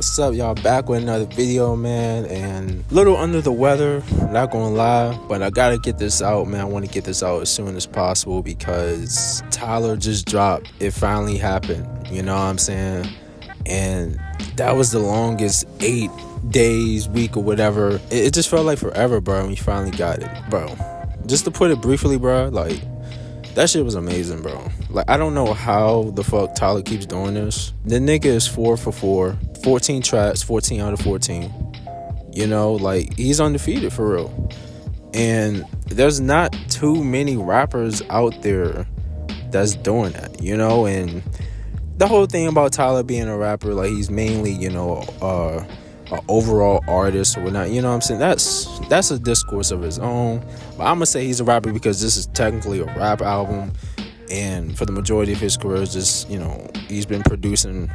What's up, y'all? Back with another video, man, and a little under the weather, not gonna lie, but I gotta get this out, man. I want to get this out as soon as possible because Tyler just dropped. It finally happened, you know what I'm saying? And that was the longest 8 days, week, or whatever. It just felt like forever, bro, when you finally got it, bro. Just to put it briefly, bro, like, that shit was amazing, bro. Like, I don't know how the fuck Tyler keeps doing this. The nigga is 4 for 4, 14 tracks, 14 out of 14. You know, like, he's undefeated for real. And there's not too many rappers out there that's doing that, you know? And the whole thing about Tyler being a rapper, like, he's mainly, you know, an overall artist or whatnot, you know what I'm saying? That's a discourse of his own. But I'm gonna say he's a rapper because this is technically a rap album, and for the majority of his career, just, you know, he's been producing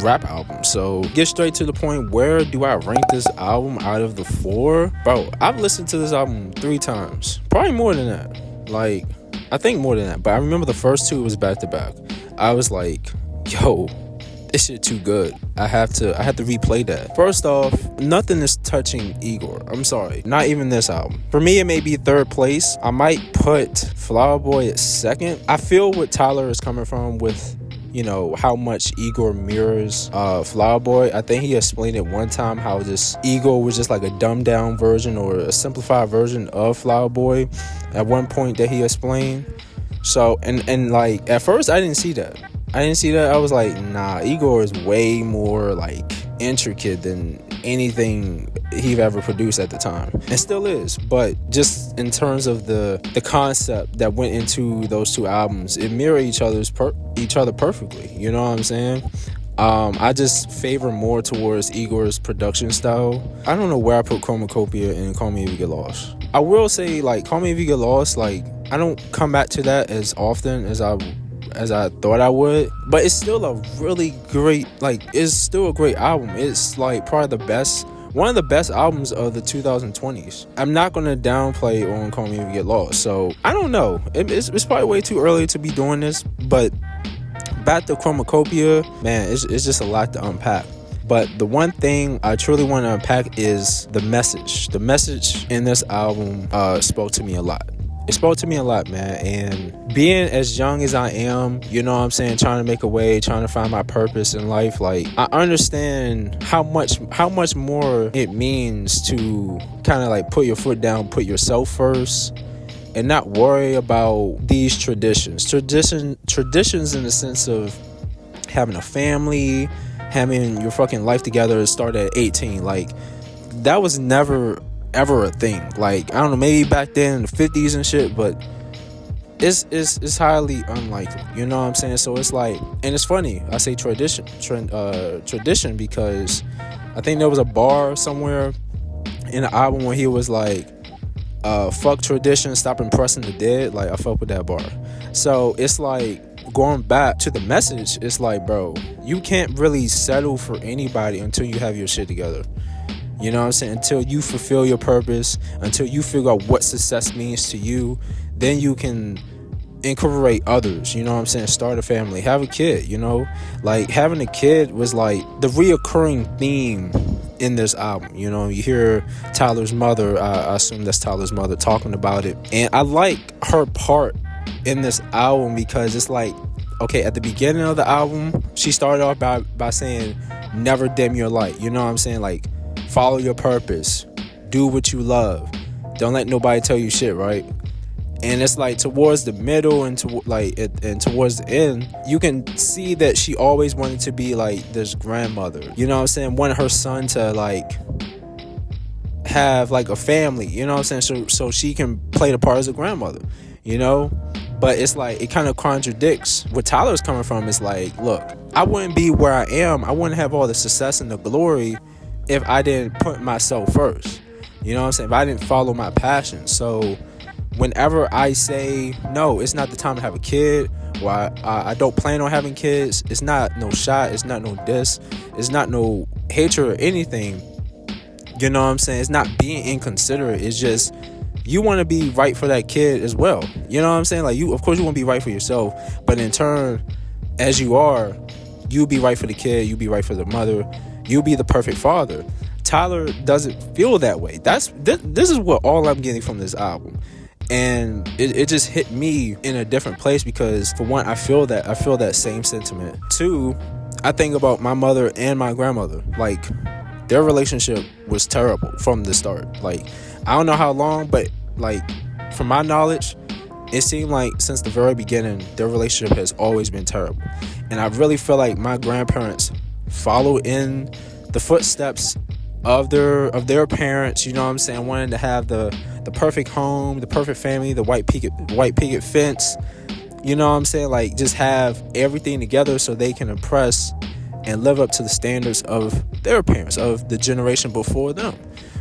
rap albums. So get straight to the point, where do I rank this album out of the 4? Bro, I've listened to this album 3 times, probably more than that. Like, I think more than that, but I remember the first 2 was back to back. I was like, yo, this shit too good. I have to replay that. First off, nothing is touching Igor. I'm sorry, not even this album. For me, it may be 3rd place. I might put Flower Boy at 2nd. I feel what Tyler is coming from with, you know, how much Igor mirrors Flower Boy. I think he explained it one time how this Igor was just like a dumbed down version or a simplified version of Flower Boy at one point that he explained. So, and like, at first I didn't see that. I was like, nah, Igor is way more like intricate than anything he ever produced at the time, and still is. But just in terms of the concept that went into those 2 albums, it mirrored each other perfectly. You know what I'm saying? I just favor more towards Igor's production style. I don't know where I put Chromakopia and Call Me If You Get Lost. I will say, like, Call Me If You Get Lost, like, I don't come back to that as often as I thought I would, but it's still a really great, like, it's still a great album. It's like probably one of the best albums of the 2020s. I'm not gonna downplay on Call Me If You Get Lost. So I don't know, it's probably way too early to be doing this, but back to Chromakopia, man, it's just a lot to unpack. But the one thing I truly want to unpack is the message. The message in this album spoke to me a lot. It spoke to me a lot, man. And being as young as I am, you know what I'm saying, trying to make a way, trying to find my purpose in life, like, I understand how much more it means to kind of like put your foot down, put yourself first, and not worry about these traditions in the sense of having a family, having your fucking life together, start at 18. Like, that was never ever a thing. Like, I don't know, maybe back then in the 50s and shit, but it's highly unlikely, you know what I'm saying? So it's like, and it's funny I say tradition because I think there was a bar somewhere in the album where he was like, fuck tradition, stop impressing the dead. Like, I fuck with that bar. So it's like, going back to the message, it's like, bro, you can't really settle for anybody until you have your shit together. You know what I'm saying? Until you fulfill your purpose, until you figure out what success means to you, then you can incorporate others. You know what I'm saying? Start a family, have a kid, you know? Like, having a kid was like the reoccurring theme in this album. You know, you hear Tyler's mother, I assume that's Tyler's mother, talking about it. And I like her part in this album because it's like, okay, at the beginning of the album, she started off by saying, never dim your light. You know what I'm saying? Like, follow your purpose, do what you love, don't let nobody tell you shit, right? And it's like towards the middle and towards the end, you can see that she always wanted to be like this grandmother, you know what I'm saying? Wanted her son to like have like a family, you know what I'm saying? So she can play the part as a grandmother, you know? But it's like, it kind of contradicts what Tyler's coming from. It's like, look, I wouldn't be where I am, I wouldn't have all the success and the glory if I didn't put myself first. You know what I'm saying? If I didn't follow my passion. So whenever I say, no, it's not the time to have a kid, or I don't plan on having kids, it's not no shot, it's not no diss, it's not no hatred or anything. You know what I'm saying? It's not being inconsiderate. It's just, you want to be right for that kid as well. You know what I'm saying? Like, you, of course, you want to be right for yourself, but in turn, as you are, you be right for the kid, you be right for the mother, you'll be the perfect father. Tyler doesn't feel that way. This is what all I'm getting from this album. And it just hit me in a different place because, for one, I feel that same sentiment. Two, I think about my mother and my grandmother. Like, their relationship was terrible from the start. Like, I don't know how long, but like, from my knowledge, it seemed like since the very beginning, their relationship has always been terrible. And I really feel like my grandparents follow in the footsteps of their parents, you know what I'm saying, wanting to have the perfect home, the perfect family, the white picket fence, you know what I'm saying, like, just have everything together so they can impress and live up to the standards of their parents, of the generation before them.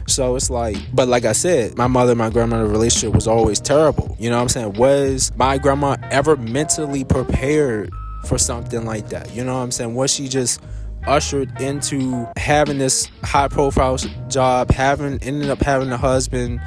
So it's like, but like I said, my mother and my grandmother relationship was always terrible. You know what I'm saying? Was my grandma ever mentally prepared for something like that? You know what I'm saying? Was she just ushered into having this high profile job, ended up having a husband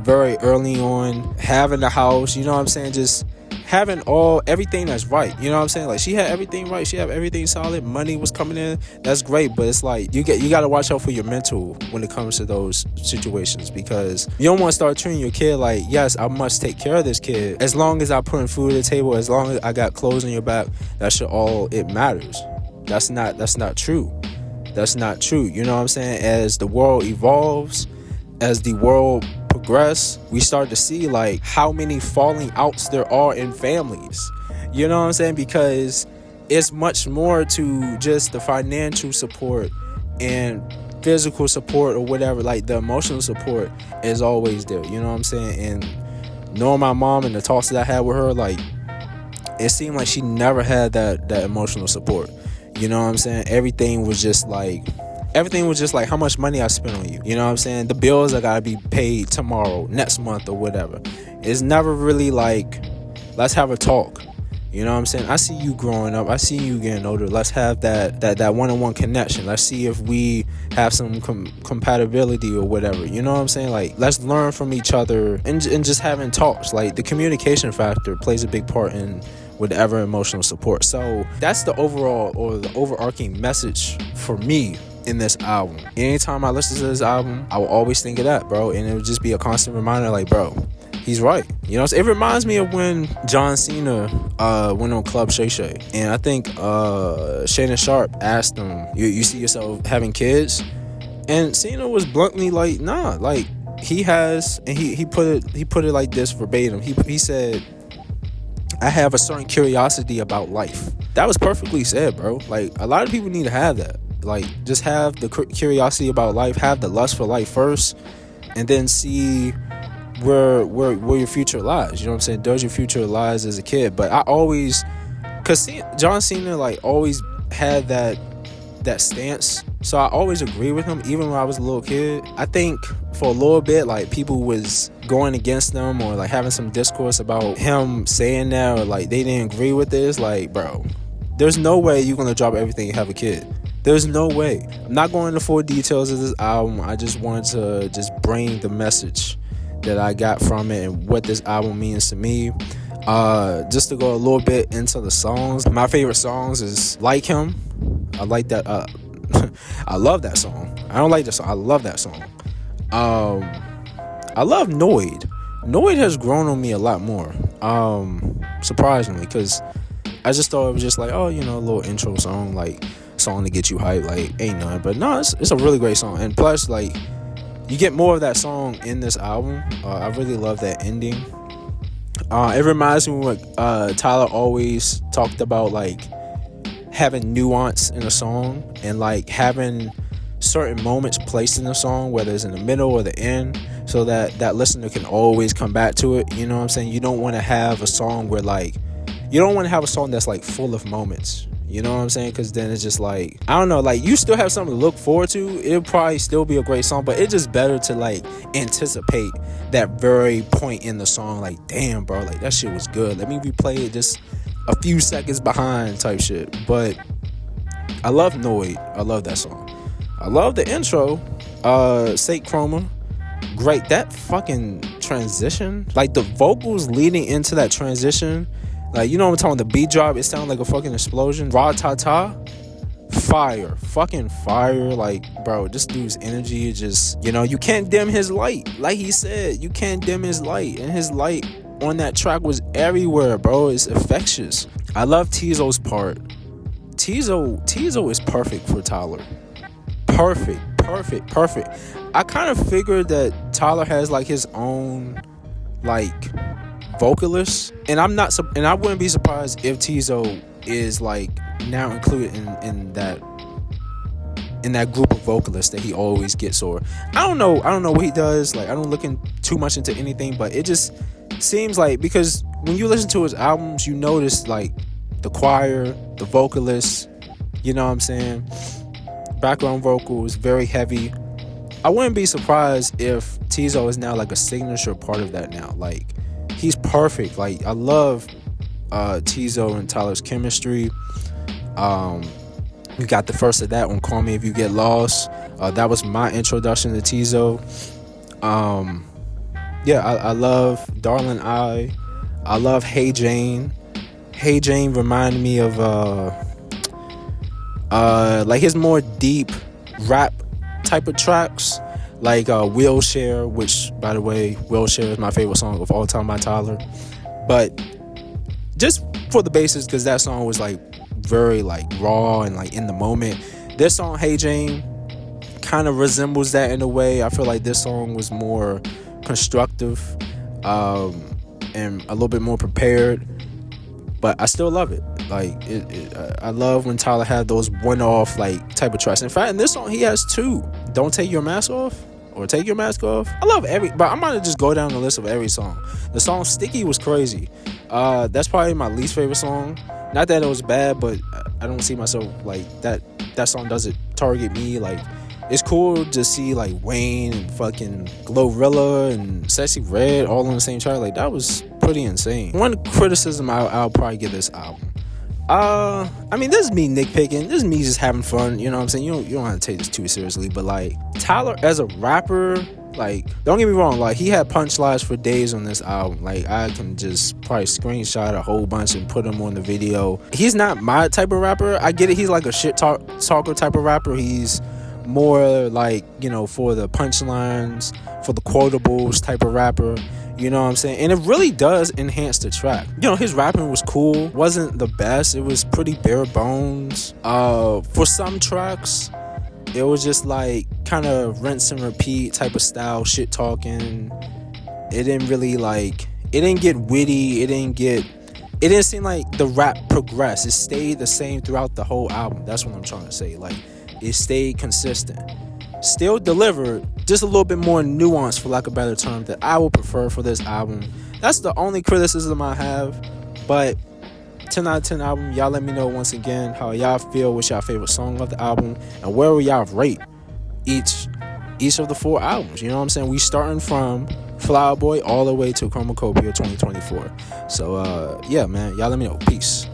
very early on, having a house, you know what I'm saying, just having everything that's right, you know what I'm saying? Like, she had everything right, she had everything solid, money was coming in, that's great, but it's like you got to watch out for your mental when it comes to those situations, because you don't want to start treating your kid like, yes, I must take care of this kid, as long as I put food at the table, as long as I got clothes on your back, that should all it matters. That's not true. That's not true. You know what I'm saying? As the world evolves, as the world progresses, we start to see like how many falling outs there are in families. You know what I'm saying? Because it's much more to just the financial support and physical support or whatever. Like, the emotional support is always there. You know what I'm saying? And knowing my mom and the talks that I had with her, like, it seemed like she never had that emotional support. You know what I'm saying? Everything was just like how much money I spent on you. You know what I'm saying? The bills I gotta be paid tomorrow, next month, or whatever. It's never really like, let's have a talk. You know what I'm saying? I see you growing up. I see you getting older. Let's have that one-on-one connection. Let's see if we have some compatibility or whatever. You know what I'm saying? Like, let's learn from each other and just having talks. Like, the communication factor plays a big part in whatever emotional support. So that's the overall or the overarching message for me in this album. Anytime I listen to this album, I will always think of that, bro. And it would just be a constant reminder, like, bro, he's right. You know, it reminds me of when John Cena went on Club Shay Shay. And I think Shannon Sharp asked him, you see yourself having kids? And Cena was bluntly like, nah, like, he has, and he put it like this verbatim. He said, I have a certain curiosity about life. That was perfectly said, bro. Like, a lot of people need to have that. Like, just have the curiosity about life, have the lust for life first, and then see where your future lies. You know what I'm saying? Does your future lies as a kid? But I always, because John Cena, like, always had that stance, so I always agree with him, even when I was a little kid. I think for a little bit, like, people was going against them or like having some discourse about him saying that, or like they didn't agree with this. Like, bro, there's no way you're gonna drop everything and have a kid. There's no way. I'm not going into full details of this album. I just wanted to just bring the message that I got from it and what this album means to me. Just to go a little bit into the songs, my favorite songs is Like Him. I like that. I love that song. I don't like this song. I love that song. I love Noid. Noid has grown on me a lot more, surprisingly, because I just thought it was just like, oh, you know, a little intro song, like song to get you hyped, like ain't nothing. But no, it's a really great song, and plus, like, you get more of that song in this album. I really love that ending. It reminds me what Tyler always talked about, like having nuance in a song and like having certain moments placed in the song, whether it's in the middle or the end, so that listener can always come back to it. You know what I'm saying? You don't want to have a song where, like, you don't want to have a song that's like full of moments. You know what I'm saying? Because then it's just like, I don't know, like, you still have something to look forward to. It'll probably still be a great song, but it's just better to like anticipate that very point in the song. Like, damn, bro, like that shit was good. Let me replay it just a few seconds behind type shit. But I love Noid. I love that song. I love the intro. Sake Chroma. Great. That fucking transition. Like, the vocals leading into that transition. Like, you know what I'm talking about? The beat drop, it sounded like a fucking explosion. Ra ta ta. fire, fucking fire. Like, bro, this dude's energy is just, you can't dim his light. Like he said, you can't dim his light, and his light on that track was everywhere, bro. It's infectious. I love Tizo's part. Tizo is perfect for Tyler. Perfect. I kind of figured that Tyler has like his own like vocalist, and I wouldn't be surprised if Tizo is like now included in that group of vocalists that he always gets. Or I don't know what he does. Like, I don't look in too much into anything, but it just seems like, because when you listen to his albums, you notice like the choir, the vocalists, you know what I'm saying, background vocals, very heavy. I wouldn't be surprised if Tizo is now like a signature part of that now. Like, he's perfect. Like, I love Tizo and Tyler's chemistry. We got the first of that on Call Me If You Get Lost. That was my introduction to Tizo. I love Darling I love Hey Jane. Hey Jane reminded me of like his more deep rap type of tracks, like Wheelchair, which, by the way, Wheelchair is my favorite song of all time by Tyler. But just for the basis, because that song was like very like raw and like in the moment. This song, Hey Jane, kind of resembles that in a way. I feel like this song was more constructive and a little bit more prepared, but I still love it. Like, I love when Tyler had those one-off like type of tracks. In fact, in this song he has two: Don't Take Your Mask Off or Take Your Mask Off. I love but I'm gonna just go down the list of every song. The song Sticky was crazy. That's probably my least favorite song. Not that it was bad, but I don't see myself like that song doesn't target me. Like, it's cool to see like Wayne and fucking Glorilla and Sexy Red all on the same track. Like, that was pretty insane. One criticism I'll probably give this album. I mean, this is me nitpicking. This is me just having fun. You know what I'm saying? You don't have to take this too seriously. But like, Tyler as a rapper, like, don't get me wrong, like, he had punchlines for days on this album. Like, I can just probably screenshot a whole bunch and put them on the video. He's not my type of rapper. I get it. He's like a shit talker type of rapper. He's more like, for the punchlines, for the quotables type of rapper. You know what I'm saying? And it really does enhance the track. His rapping was cool. Wasn't the best. It was pretty bare bones. For some tracks, it was just like kind of rinse and repeat type of style, shit talking. It didn't really like, it didn't get witty. It didn't seem like the rap progressed. It stayed the same throughout the whole album. That's what I'm trying to say. Like, it stayed consistent. Still delivered, just a little bit more nuance, for lack of a better term, that I would prefer for this album. That's the only criticism I have. But 10 out of 10 album. Y'all let me know once again how y'all feel. What's y'all favorite song of the album, and where will y'all rate each of the 4 albums? You know what I'm saying? We starting from Flower Boy all the way to Chromakopia 2024. So yeah, man, y'all let me know. Peace.